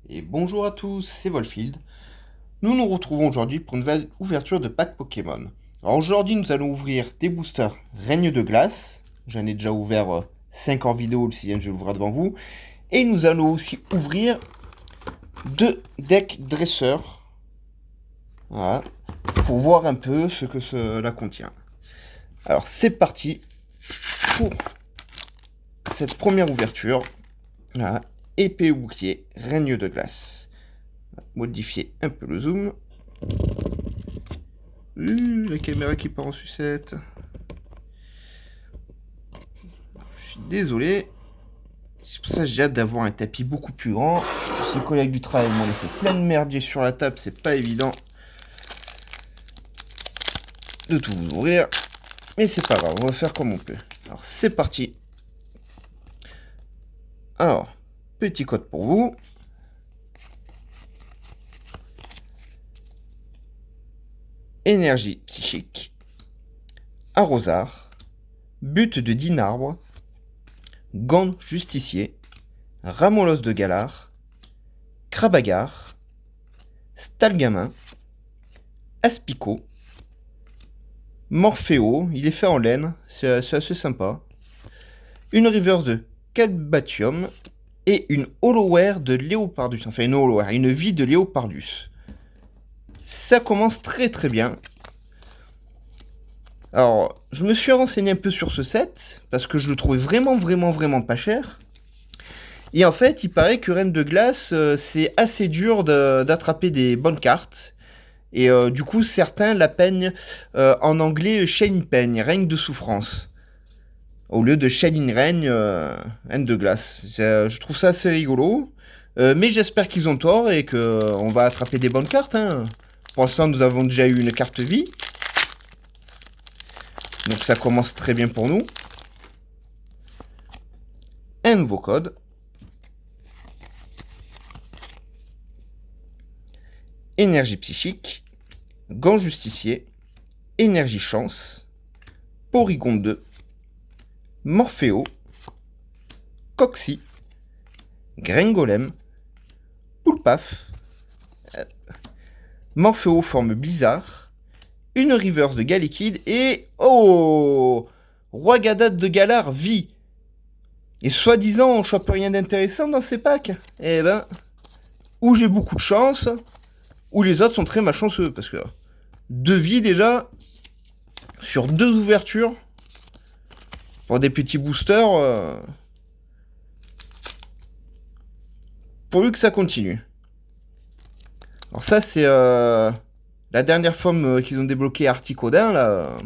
Et bonjour à tous, c'est Volfield. Nous nous retrouvons aujourd'hui pour une nouvelle ouverture de pack Pokémon. Alors aujourd'hui nous allons ouvrir des boosters Règne de Glace. J'en ai déjà ouvert 5 en vidéo, le 6ème je vais l'ouvrir devant vous. Et nous allons aussi ouvrir 2 decks dresseurs. Voilà, pour voir un peu ce que cela contient. Alors c'est parti pour cette première ouverture. Voilà, épée ou bouclier, Règne de Glace. Modifier un peu le zoom. La caméra qui part en sucette. Je suis désolé. C'est pour ça que j'ai hâte d'avoir un tapis beaucoup plus grand. Tous les collègues du travail m'ont laissé plein de merdier sur la table. C'est pas évident de tout vous ouvrir. Mais c'est pas grave, on va faire comme on peut. Alors c'est parti. Alors, petit code pour vous. Énergie psychique. Arrosard. But de Dinarbre. Gant justicier. Ramolos de Galar. Krabagar. Stalgamin. Aspico. Morpheo, il est fait en laine, c'est assez sympa. Une reverse de Calbatium et une Holoware de Léopardus. Enfin, une Holoware, une vie de Léopardus. Ça commence très très bien. Alors, je me suis renseigné un peu sur ce set, parce que je le trouvais vraiment pas cher. Et en fait, il paraît que Reine de Glace, c'est assez dur d'attraper des bonnes cartes. Et du coup, certains la peignent en anglais Shining Pain, règne de souffrance. Au lieu de Shining Règne, Reine de Glace. Je trouve ça assez rigolo. Mais j'espère qu'ils ont tort et qu'on va attraper des bonnes cartes. Hein. Pour l'instant, nous avons déjà eu une carte vie. Donc ça commence très bien pour nous. Un nouveau code. Énergie psychique. Gant justicier. Énergie chance. Porygon 2. Morpheo. Coxy. Grengolem. Poulpaf. Morpheo forme Blizzard. Une reverse de Galekid et... Oh, Roi-Gadat de Galar vit. Et soi-disant, on chope rien d'intéressant dans ces packs. Eh ben, ou j'ai beaucoup de chance, ou les autres sont très malchanceux. Parce que 2 vies déjà, sur 2 ouvertures, pour des petits boosters, pourvu que ça continue. Alors ça, c'est la dernière forme qu'ils ont débloquée Articodin, là,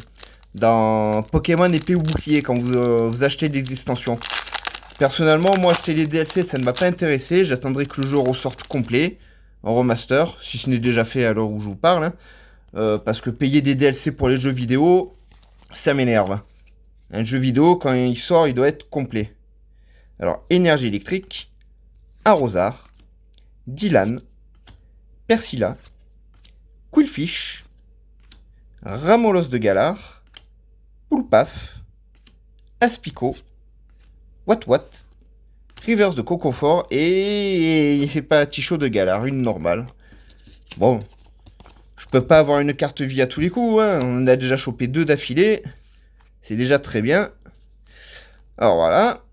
dans Pokémon épée ou bouclier, quand vous achetez des extensions. Personnellement, moi, acheter les DLC, ça ne m'a pas intéressé. J'attendrai que le jeu ressorte complet, en remaster, si ce n'est déjà fait à l'heure où je vous parle. Hein. Parce que payer des DLC pour les jeux vidéo, ça m'énerve. Un jeu vidéo, quand il sort, il doit être complet. Alors, énergie électrique, Arrosard, Dylan, Persilla, Quillfish, Ramolos de Galar, Poulpaf, Aspico, Wat, Reverse de Coconfort et il fait pas Ticho de Galar, une normale. Bon, je peux pas avoir une carte vie à tous les coups, hein. On a déjà chopé 2 d'affilée, c'est déjà très bien. Alors voilà,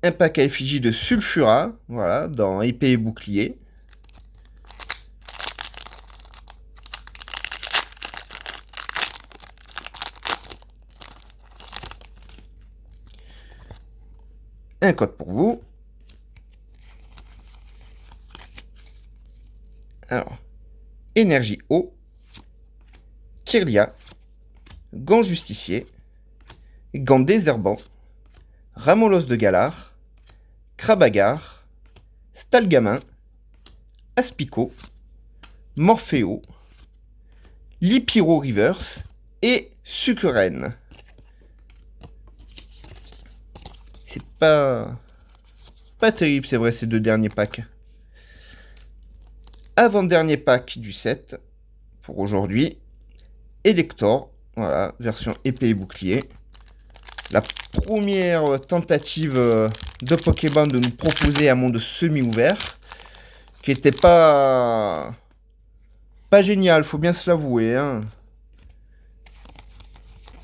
un pack à effigie de Sulfura, voilà, dans épée et bouclier. Un code pour vous. Alors, énergie eau, Kirlia, Gant justicier, Gant désherbant, Ramolos de Galar, Krabagar, Stalgamin, Aspico, Morpheo, Lipiro Reverse et Sucrène. C'est pas terrible, c'est vrai, ces 2 derniers packs. Avant-dernier pack du set pour aujourd'hui. Elector, voilà, version épée et bouclier. La première tentative de Pokémon de nous proposer un monde semi-ouvert. qui était pas génial, faut bien se l'avouer, hein.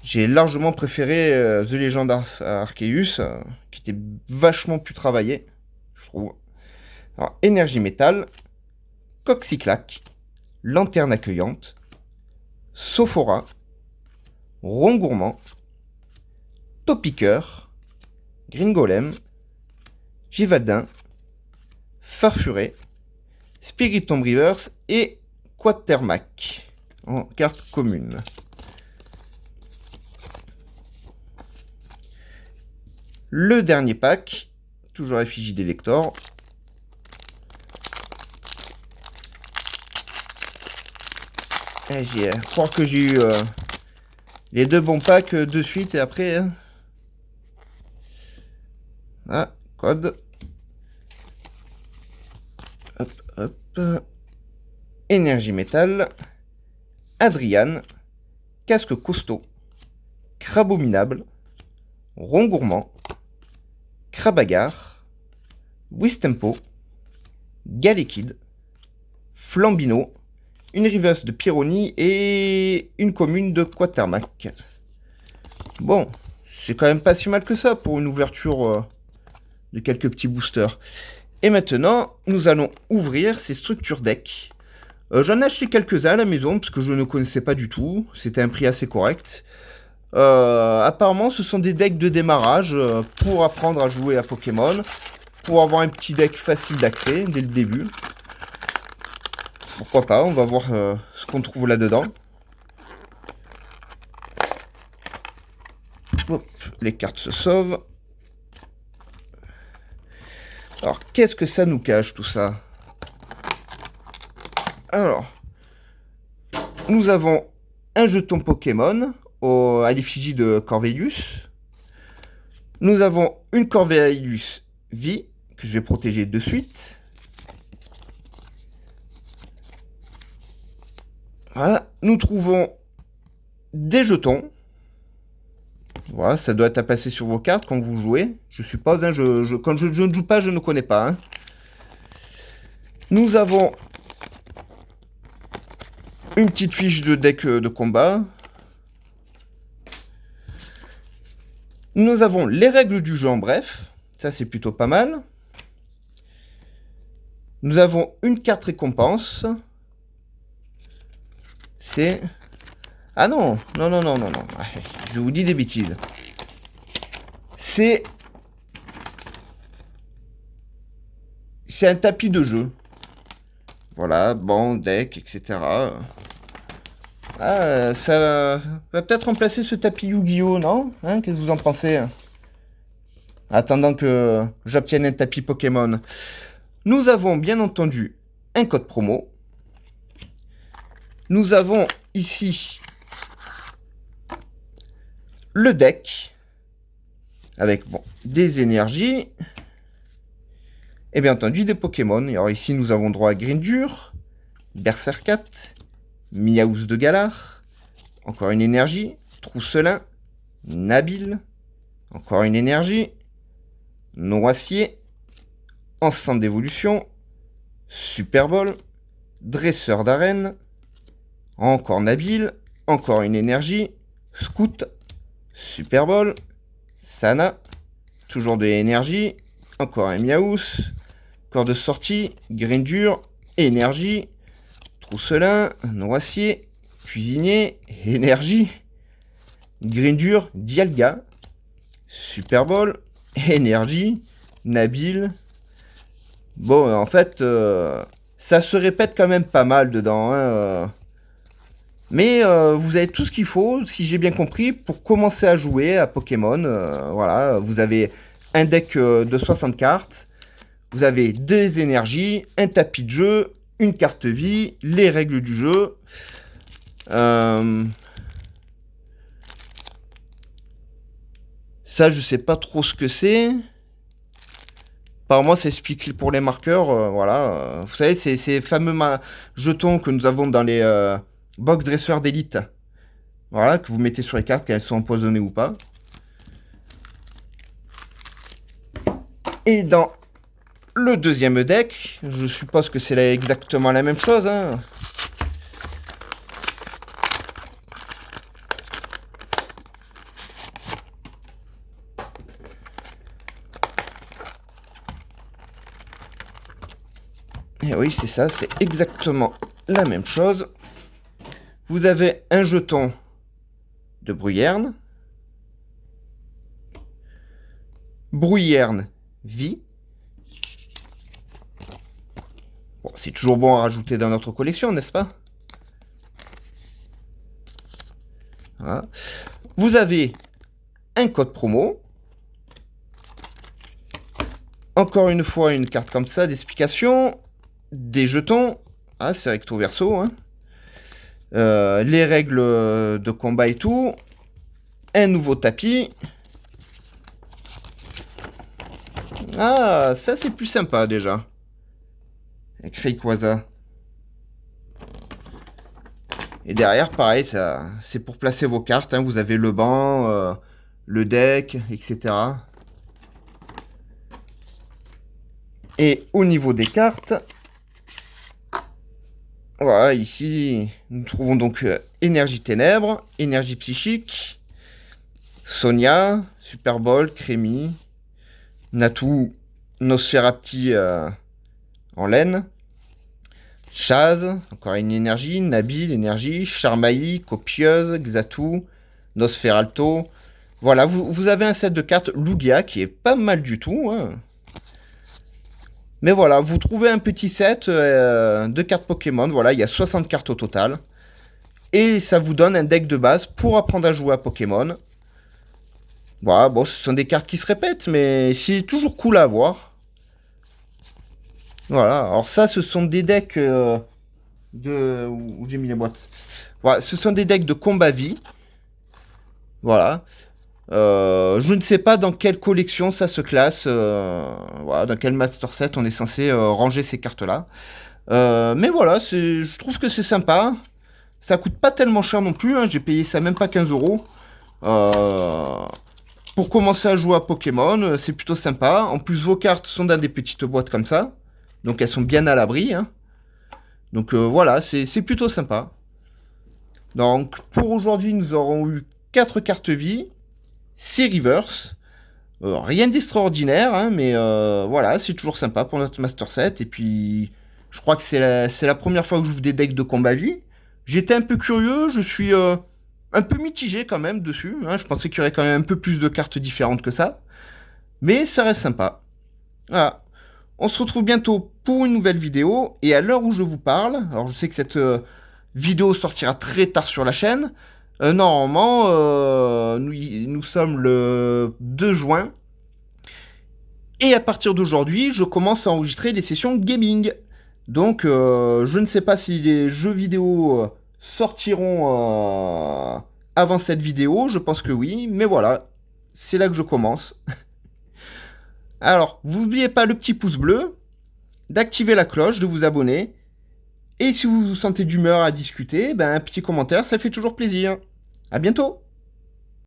J'ai largement préféré The Legend of Arceus, qui était vachement plus travaillé, je trouve. Alors, énergie métal, Coxyclac, lanterne accueillante, Sophora, rond gourmand, Topiqueur, Gringolem, Givaldin, Farfuré, Spiritomb Rivers et Quatermac en carte commune. Le dernier pack, toujours effigie d'Elector. Je crois que j'ai eu les deux bons packs de suite et après. Hein. Ah, code. Hop, hop. Énergie métal. Adrian. Casque costaud. Crabominable. Rond gourmand. Crabagar. Wistempo. Galekid. Flambino. Une reverse de Pyrrhony et une commune de Quatermac. Bon, c'est quand même pas si mal que ça pour une ouverture de quelques petits boosters. Et maintenant, nous allons ouvrir ces structures deck. J'en ai acheté quelques-uns à la maison parce que je ne connaissais pas du tout. C'était un prix assez correct. Apparemment, ce sont des decks de démarrage pour apprendre à jouer à Pokémon. Pour avoir un petit deck facile d'accès dès le début. Pourquoi pas, on va voir ce qu'on trouve là-dedans. Hop, les cartes se sauvent. Alors, qu'est-ce que ça nous cache tout ça? Alors, nous avons un jeton Pokémon à l'effigie de Corvelius. Nous avons une Corvelius vie que je vais protéger de suite. Voilà, nous trouvons des jetons. Voilà, ça doit être à placer sur vos cartes quand vous jouez. Je suppose, hein, quand je ne joue pas, je ne connais pas. Hein. Nous avons une petite fiche de deck de combat. Nous avons les règles du jeu en bref. Ça, c'est plutôt pas mal. Nous avons une carte récompense. C'est... Ah non, non, non, non, non, non. Je vous dis des bêtises. C'est un tapis de jeu. Voilà, banc, deck, etc. Ah, ça va peut-être remplacer ce tapis Yu-Gi-Oh, non? Hein, qu'est-ce que vous en pensez? Attendant que j'obtienne un tapis Pokémon. Nous avons bien entendu un code promo. Nous avons ici le deck avec bon, des énergies et bien entendu des Pokémon. Alors ici nous avons droit à Grindur, Berserkat, Miaouz de Galar, encore une énergie, Trousselin, Nabil, encore une énergie, Noircier, Ensemble d'évolution, Super Bowl, Dresseur d'arène, encore Nabil, encore une énergie, Scout, Super Bowl, Sana, toujours de l'énergie, encore un Miaous, corps de sortie, Grindur, énergie, Trousselin, Noircier, Cuisinier, énergie, Grindur, Dialga, Super Bowl, énergie, Nabil. Bon, en fait, ça se répète quand même pas mal dedans, hein, mais vous avez tout ce qu'il faut, si j'ai bien compris, pour commencer à jouer à Pokémon. Voilà, vous avez un deck de 60 cartes, vous avez des énergies, un tapis de jeu, une carte vie, les règles du jeu. Ça, je sais pas trop ce que c'est. Apparemment, c'est expliqué pour les marqueurs. Voilà, vous savez, c'est ces fameux jetons que nous avons dans les box dresseurs d'élite. Voilà, que vous mettez sur les cartes, qu'elles sont empoisonnées ou pas. Et dans le deuxième deck. Je suppose que c'est exactement la même chose, hein. Et oui, c'est ça, c'est exactement la même chose. Vous avez un jeton de Bruyerne. Bruyerne vie. Bon, c'est toujours bon à rajouter dans notre collection, n'est-ce pas? Voilà. Vous avez un code promo. Encore une fois, une carte comme ça d'explication. Des jetons. Ah, c'est recto verso, hein. Les règles de combat et tout. Un nouveau tapis. Ah, ça c'est plus sympa déjà. Avec Rayquaza. Et derrière, pareil, ça, c'est pour placer vos cartes, hein. Vous avez le banc, le deck, etc. Et au niveau des cartes, voilà, ici, nous trouvons donc Énergie Ténèbres, Énergie Psychique, Sonia, Super Bowl, Crémy, Natu, Nosferapti en laine, Chaz, encore une énergie, Nabil, énergie, Charmaï, Copieuse, Xatu, Nosferalto. Voilà, vous avez un set de cartes Lugia qui est pas mal du tout, hein. Mais voilà, vous trouvez un petit set de cartes Pokémon. Voilà, il y a 60 cartes au total. Et ça vous donne un deck de base pour apprendre à jouer à Pokémon. Voilà, bon, ce sont des cartes qui se répètent, mais c'est toujours cool à avoir. Voilà, alors ça, ce sont des decks de... Où j'ai mis les boîtes? Voilà, ce sont des decks de combat vie. Voilà. Je ne sais pas dans quelle collection ça se classe. Voilà, dans quel Master Set on est censé ranger ces cartes-là. Mais voilà, je trouve que c'est sympa. Ça coûte pas tellement cher non plus, hein. J'ai payé ça même pas 15 €. Pour commencer à jouer à Pokémon, c'est plutôt sympa. En plus, vos cartes sont dans des petites boîtes comme ça. Donc elles sont bien à l'abri, hein. Donc voilà, c'est plutôt sympa. Donc pour aujourd'hui, nous aurons eu 4 cartes vie, 6 reverse. Rien d'extraordinaire, hein, mais voilà, c'est toujours sympa pour notre Master Set. Et puis, je crois que c'est la première fois que j'ouvre des decks de combat vie. J'étais un peu curieux, je suis un peu mitigé quand même dessus, hein. Je pensais qu'il y aurait quand même un peu plus de cartes différentes que ça. Mais ça reste sympa. Voilà. On se retrouve bientôt pour une nouvelle vidéo. Et à l'heure où je vous parle, alors je sais que cette vidéo sortira très tard sur la chaîne. Normalement, nous sommes le 2 juin. Et à partir d'aujourd'hui, je commence à enregistrer les sessions gaming. Donc, je ne sais pas si les jeux vidéo sortiront avant cette vidéo. Je pense que oui. Mais voilà, c'est là que je commence. Alors, vous n'oubliez pas le petit pouce bleu, d'activer la cloche, de vous abonner. Et si vous vous sentez d'humeur à discuter, ben, un petit commentaire, ça fait toujours plaisir. À bientôt!